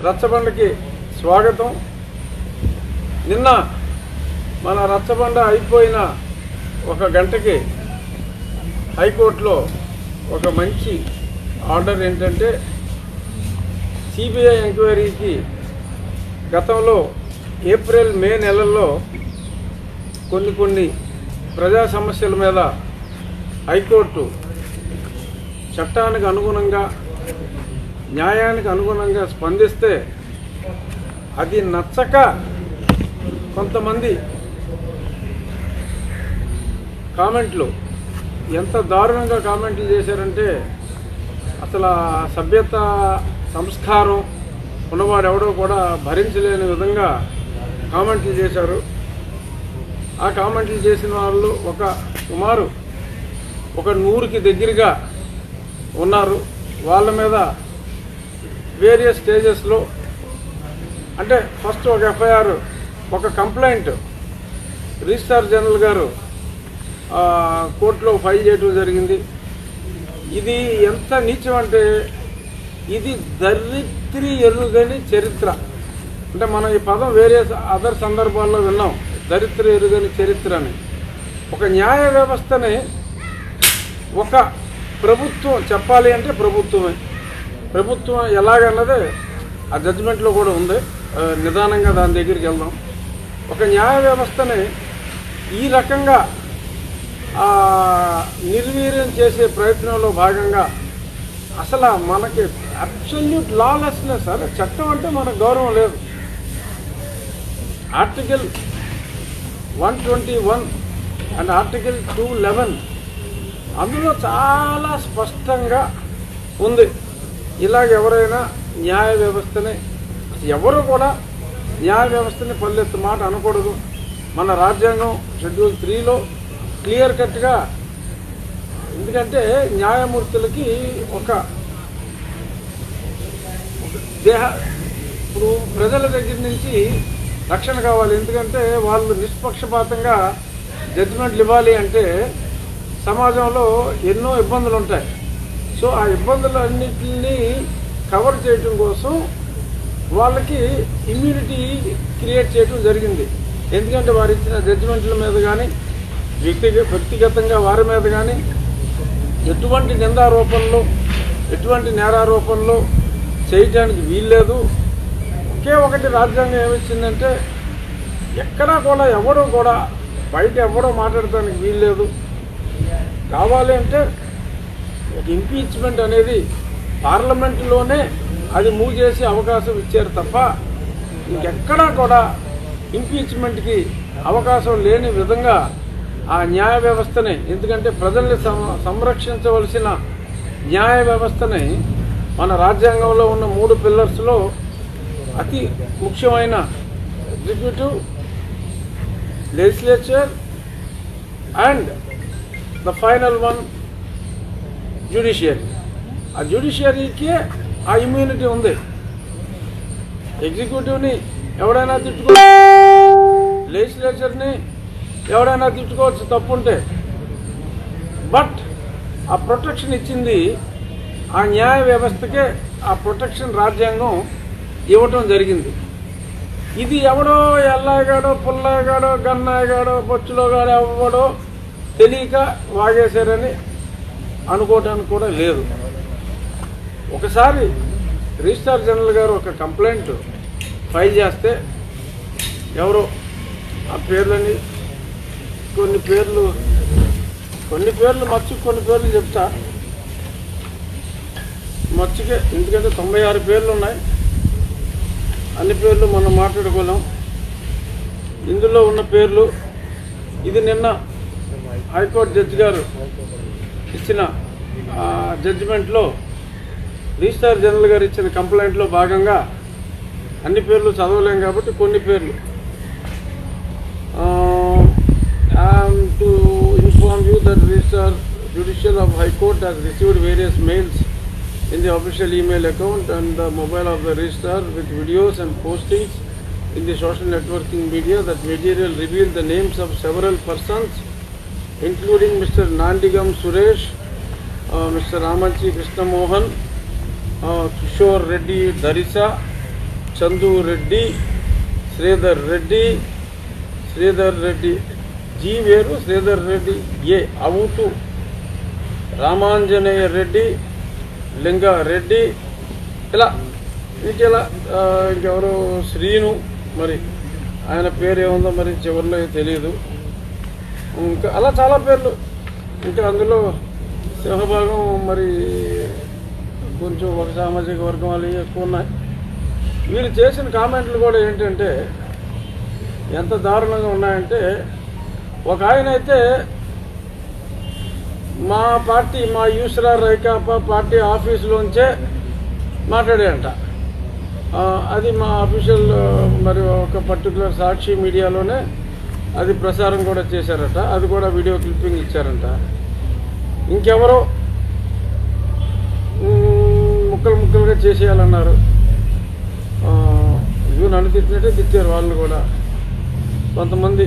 రచ్చబండకి స్వాగతం. నిన్న మన రచ్చబండ అయిపోయిన ఒక గంటకి హైకోర్టులో ఒక మంచి ఆర్డర్ ఏంటంటే సిబిఐ ఎంక్వైరీకి గతంలో ఏప్రిల్ మే నెలల్లో కొన్ని ప్రజా సమస్యల మీద హైకోర్టు చట్టానికి అనుగుణంగా న్యాయానికి అనుగుణంగా స్పందిస్తే అది నచ్చక కొంతమంది కామెంట్లు ఎంత దారుణంగా కామెంట్లు చేశారంటే అసలు సభ్యత సంస్కారం ఉన్నవాడు ఎవడో కూడా భరించలేని విధంగా కామెంట్లు చేశారు. ఆ కామెంట్లు చేసిన వాళ్ళు సుమారు 100కి దగ్గరగా ఉన్నారు. వాళ్ళ మీద వేరియస్ స్టేజెస్లో అంటే ఫస్ట్ ఒక ఎఫ్ఐఆర్, ఒక కంప్లైంట్ రిజిస్ట్రార్ జనరల్ గారు కోర్టులో ఫైల్ చేయడం జరిగింది. ఇది ఎంత నీచం అంటే ఇది దరిద్రి ఎరుగని చరిత్ర. అంటే మనం ఈ పదం వేరే అదర్ సందర్భాల్లో విన్నాం, దరిద్ర ఎరుగని చరిత్ర అని. ఒక న్యాయ వ్యవస్థని ఒక ప్రభుత్వం చెప్పాలి అంటే ప్రభుత్వం ఎలాగన్నదే ఆ జడ్జిమెంట్లో కూడా ఉంది. నిదానంగా దాని దగ్గరికి వెళ్దాం. ఒక న్యాయ వ్యవస్థని ఈ రకంగా నిర్వీర్యం చేసే ప్రయత్నంలో భాగంగా అసలు మనకి అబ్సల్యూట్ లాలెస్నెస్. అదే చట్టం అంటే మనకు గౌరవం లేదు. ఆర్టికల్ 121 అండ్ ఆర్టికల్ 211 అందులో చాలా స్పష్టంగా ఉంది. ఇలాగ ఎవరైనా న్యాయ వ్యవస్థని ఎవరు కూడా న్యాయ వ్యవస్థని పల్లెత్తు మాట అనకూడదు. మన రాజ్యాంగం షెడ్యూల్ 3లో క్లియర్ కట్గా, ఎందుకంటే న్యాయమూర్తులకి ఇప్పుడు ప్రజల దగ్గర నుంచి రక్షణ కావాలి. ఎందుకంటే వాళ్ళు నిష్పక్షపాతంగా జడ్జిమెంట్లు ఇవ్వాలి అంటే సమాజంలో ఎన్నో ఇబ్బందులు ఉంటాయి. సో ఆ ఇబ్బందులన్నింటినీ కవర్ చేయడం కోసం వాళ్ళకి ఇమ్యూనిటీ క్రియేట్ చేయడం జరిగింది. ఎందుకంటే వారు ఇచ్చిన జడ్జిమెంట్ల మీద కానీ వ్యక్తిగతంగా వారి మీద కానీ ఎటువంటి నిందారోపణలు, ఎటువంటి నేరారోపణలు చేయటానికి వీల్లేదు. ఒకే ఒకటి రాజ్యాంగం ఏమిచ్చిందంటే ఎక్కడా కూడా ఎవరూ కూడా బయట ఎవరో మాట్లాడటానికి వీల్లేదు. కావాలి అంటే ఇంపీచ్మెంట్ అనేది పార్లమెంటులోనే అది మూవ్ చేసే అవకాశం ఇచ్చారు తప్ప ఇంకెక్కడా కూడా ఇంపీచ్మెంట్కి అవకాశం లేని విధంగా ఆ న్యాయ వ్యవస్థని, ఎందుకంటే ప్రజల్ని సంరక్షించవలసిన న్యాయ వ్యవస్థని మన రాజ్యాంగంలో ఉన్న 3 పిల్లర్స్లో అతి ముఖ్యమైన executive, legislature and the final one judiciary. ఆ జ్యుడిషియరీకి ఆ ఇమ్యూనిటీ ఉంది. ఎగ్జిక్యూటివ్ని ఎవడైనా తిట్టుకోవచ్చు, లెజిస్లేచర్ని ఎవడైనా తిట్టుకోవచ్చు తప్పుంటే. బట్ ఆ ప్రొటెక్షన్ ఇచ్చింది ఆ న్యాయ వ్యవస్థకే. ఆ ప్రొటెక్షన్ రాజ్యాంగం ఇవ్వటం జరిగింది. ఇది ఎవడో ఎల్లాగాడో, పుల్లాగాడో, గన్నాగాడో, బొచ్చులోగాడో ఎవడో తెలియక వాగేశారని అనుకోవడానికి కూడా లేదు. ఒకసారి రిజిస్ట్రార్ జనరల్ గారు ఒక కంప్లైంట్ ఫైల్ చేస్తే ఎవరో ఆ పేర్లని కొన్ని పేర్లు మర్చి కొన్ని పేర్లు చెప్తా. మర్చికే, ఎందుకంటే 96 పేర్లు ఉన్నాయి. అన్ని పేర్లు మనం మాట్లాడుకోలేం. ఇందులో ఉన్న పేర్లు ఇది నిన్న హైకోర్టు జడ్జి గారు ఇచ్చిన జడ్జిమెంట్లో రిజిస్ట్రార్ జనరల్ గారు ఇచ్చిన కంప్లైంట్లో భాగంగా అన్ని పేర్లు చదవలేం కాబట్టి కొన్ని పేర్లు. To inform you that Registrar Judicial of High Court has received various mails in the official email account and the mobile of the Registrar with videos and postings in the social networking media. That material revealed the names of several persons including Mr. Nandigam Suresh, Mr. Ramanchi Krishna Mohan, Kishore Reddy Darisa, Chandu Reddy, Sridhar Reddy G వేరు, శ్రీధర్ రెడ్డి ఏ, అవుతు రామాంజనేయ రెడ్డి, లింగారెడ్డి, ఇలా ఇంకెవరో శ్రీను, మరి ఆయన పేరు ఏముందో మరి చివరిలో తెలియదు. ఇంకా అలా చాలా పేర్లు. ఇంకా అందులో సింహభాగం మరి కొంచెం ఒక సామాజిక వర్గం వాళ్ళు ఎక్కువ ఉన్నాయి. వీళ్ళు చేసిన కామెంట్లు కూడా ఏంటంటే ఎంత దారుణంగా ఉన్నాయంటే, ఒక ఆయన అయితే మా పార్టీ, మా యూసరా రైకాపా పార్టీ ఆఫీసులోంచే మాట్లాడాడంట. అది మా అఫీషియల్ మరి ఒక పర్టికులర్ సాక్షి మీడియాలోనే అది ప్రసారం కూడా చేశారట. అది కూడా వీడియో క్లిప్పింగ్ ఇచ్చారంట. ఇంకెవరో ముక్కలుగా చేసేయాలన్నారు. ఇవి నన్ను తిట్టినట్టే తిట్టారు వాళ్ళు కూడా. కొంతమంది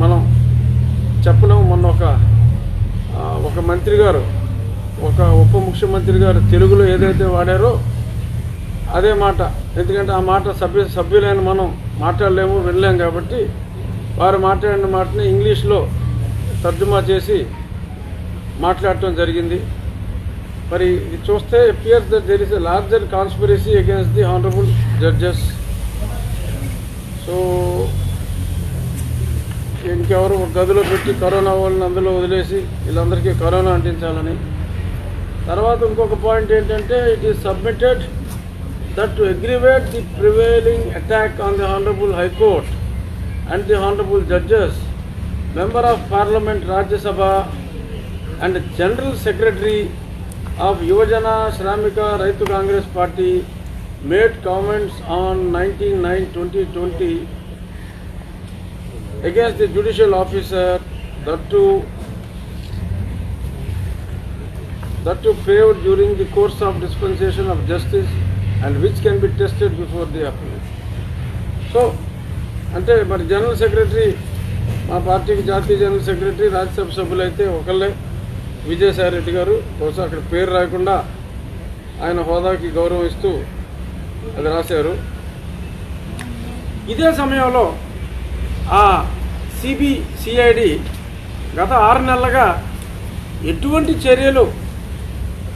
మనం చెప్పలేము. మొన్న ఒక మంత్రి గారు, ఒక ఉప ముఖ్యమంత్రి గారు తెలుగులో ఏదైతే వాడారో అదే మాట, ఎందుకంటే ఆ మాట సభ్యులైన మనం మాట్లాడలేము, వినలేము కాబట్టి వారు మాట్లాడిన మాటని ఇంగ్లీష్లో తర్జుమా చేసి మాట్లాడటం జరిగింది. మరి ఇది చూస్తే appears that there is a larger conspiracy against the honourable judges. So ఇంకెవరు ఒక గదిలో పెట్టి కరోనా వాళ్ళని అందులో వదిలేసి వీళ్ళందరికీ కరోనా అంటించాలని. తర్వాత ఇంకొక పాయింట్ ఏంటంటే, it is submitted that to aggravate the prevailing attack on the Honorable High Court and the Honorable Judges, Member of Parliament Rajya Sabha and General Secretary of Yuvajana Shramika Raitu Congress Party made comments on 19/9/2020 against the judicial officer that to paved during the course of dispensation of justice and which can be tested before the appellate. So, అంటే మరి general secretary, మా పార్టీకి జాతీయ general secretary, Rajya Sabha సభ్యులు అయితే ఒకళ్ళే, విజయసాయి రెడ్డి గారు. బహుశా అక్కడ పేరు రాయకుండా ఆయన హోదాకి గౌరవం ఇస్తూ అది రాశారు. ఇదే సమయంలో ఆ సిబిసిఐడి గత 6 నెలలుగా ఎటువంటి చర్యలు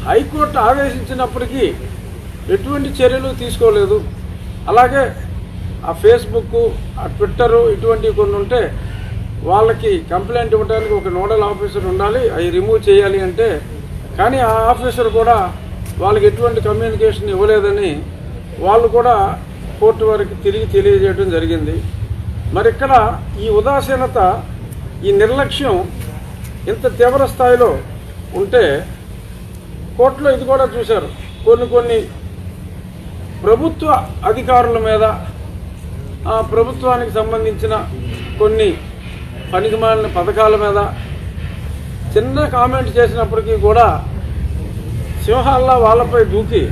హైకోర్టు ఆదేశించినప్పటికీ ఎటువంటి చర్యలు తీసుకోలేదు. అలాగే ఆ ఫేస్బుక్, ఆ ట్విట్టరు ఇటువంటివి కొన్ని ఉంటే వాళ్ళకి కంప్లైంట్ ఇవ్వడానికి ఒక నోడల్ ఆఫీసర్ ఉండాలి, అవి రిమూవ్ చేయాలి అంటే, కానీ ఆ ఆఫీసర్ కూడా వాళ్ళకి ఎటువంటి కమ్యూనికేషన్ ఇవ్వలేదని వాళ్ళు కూడా కోర్టు వారికి తిరిగి తెలియజేయడం జరిగింది. మరి ఇక్కడ ఈ ఉదాసీనత, ఈ నిర్లక్ష్యం ఇంత తీవ్ర స్థాయిలో ఉంటే కోర్టులో ఇది కూడా చూశారు. కొన్ని ప్రభుత్వ అధికారుల మీద, ఆ ప్రభుత్వానికి సంబంధించిన కొన్ని పనికిమాలిన పథకాల మీద చిన్న కామెంట్ చేసినప్పటికీ కూడా సింహాల్లా వాళ్ళపై దూకి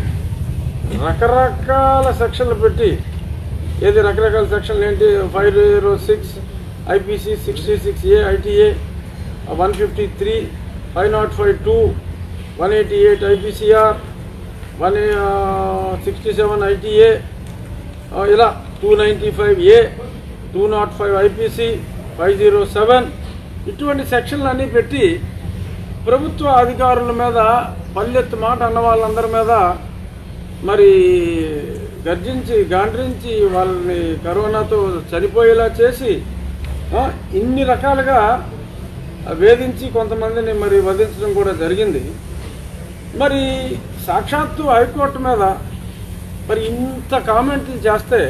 రకరకాల సెక్షన్లు పెట్టి, ఏది రకరకాల సెక్షన్లు ఏంటి, 506 IPC, 66A ITA, 153, 505(2), 188 IPCR, 167 ITA, ఇలా 295A, 205 IPC, 507 ఇటువంటి సెక్షన్లన్నీ పెట్టి ప్రభుత్వ అధికారుల మీద పల్లెత్తు మాట అన్న వాళ్ళందరి మీద మరి గాండ్రించి వాళ్ళని కరోనాతో చనిపోయేలా చేసి ఇన్ని రకాలుగా వేధించి కొంతమందిని మరి వధించడం కూడా జరిగింది. మరి సాక్షాత్తు హైకోర్టు మీద మరి ఇంత కామెంట్లు చేస్తే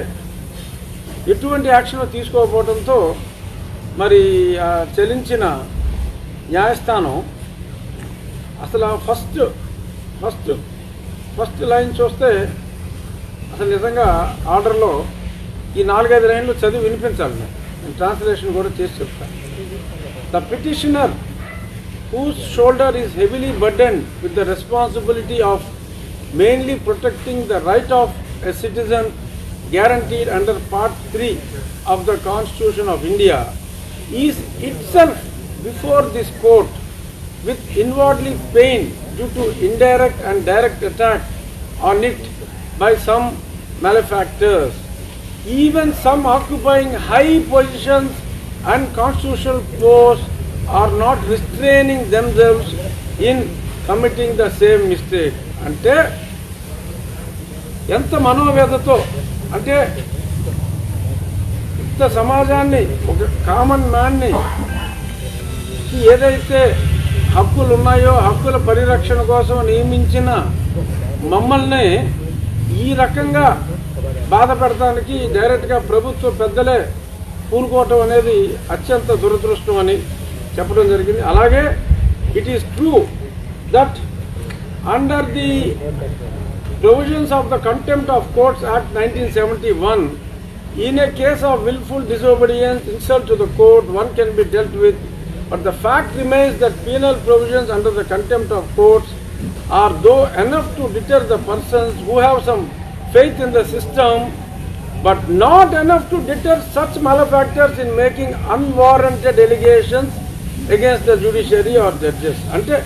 ఎటువంటి యాక్షన్ తీసుకోకపోవడంతో మరి చెల్లించిన న్యాయస్థానం అసలు ఫస్ట్ లైన్ చూస్తే అసలు నిజంగా ఆర్డర్లో ఈ 4-5 లైన్లు చదివి వినిపించాలి. నేను ట్రాన్స్లేషన్ కూడా చేసి చెప్తాను. The petitioner whose shoulder is heavily burdened with the responsibility of mainly protecting the right of a citizen guaranteed under Part 3 of the Constitution of India, is itself before this court with inwardly pain due to indirect and direct attack on it by some malefactors. Even some occupying high positions and constitutional posts are not restraining themselves in committing the same mistake. అంటే ఎంత మనోవేదతో, అంటే ఇంత సమాజాన్ని, ఒక common మ్యాన్ని ఏదైతే హక్కులు ఉన్నాయో హక్కుల పరిరక్షణ కోసం నియమించిన మమ్మల్ని ఈ రకంగా బాధ పెడతానికి డైరెక్ట్గా ప్రభుత్వ పెద్దలే పూనుకోవటం అనేది అత్యంత దురదృష్టం అని చెప్పడం జరిగింది. అలాగే it is true that under the provisions of the contempt of courts act 1971, in a case of willful disobedience, insult to the court, one can be dealt with. But the fact remains that penal provisions under the contempt of courts are though enough to deter the persons who have some faith in the system, but not enough to deter such malefactors in making unwarranted allegations against the judiciary or judges. Ante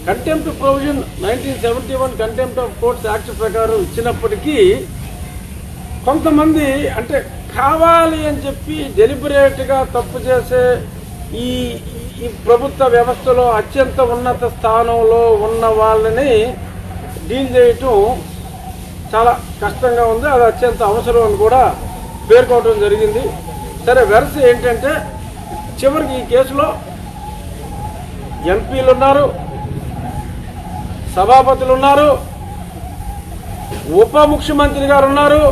contempt provision 1971 contempt of courts act ప్రకారం ఇచ్చినప్పటికీ కొంతమంది అంటే కావాలి అని చెప్పి డెలిబరేట్గా తప్పు చేసే ఈ ప్రభుత్వ వ్యవస్థలో అత్యంత ఉన్నత స్థానంలో ఉన్న వాళ్ళని డీల్ చేయటం చాలా కష్టంగా ఉంది. అది అత్యంత అవసరం అని కూడా పేర్కోవడం జరిగింది. సరే, వెరస ఏంటంటే చివరికి ఈ కేసులో ఎంపీలు ఉన్నారు, సభాపతులు ఉన్నారు, ఉప ముఖ్యమంత్రి గారు ఉన్నారు,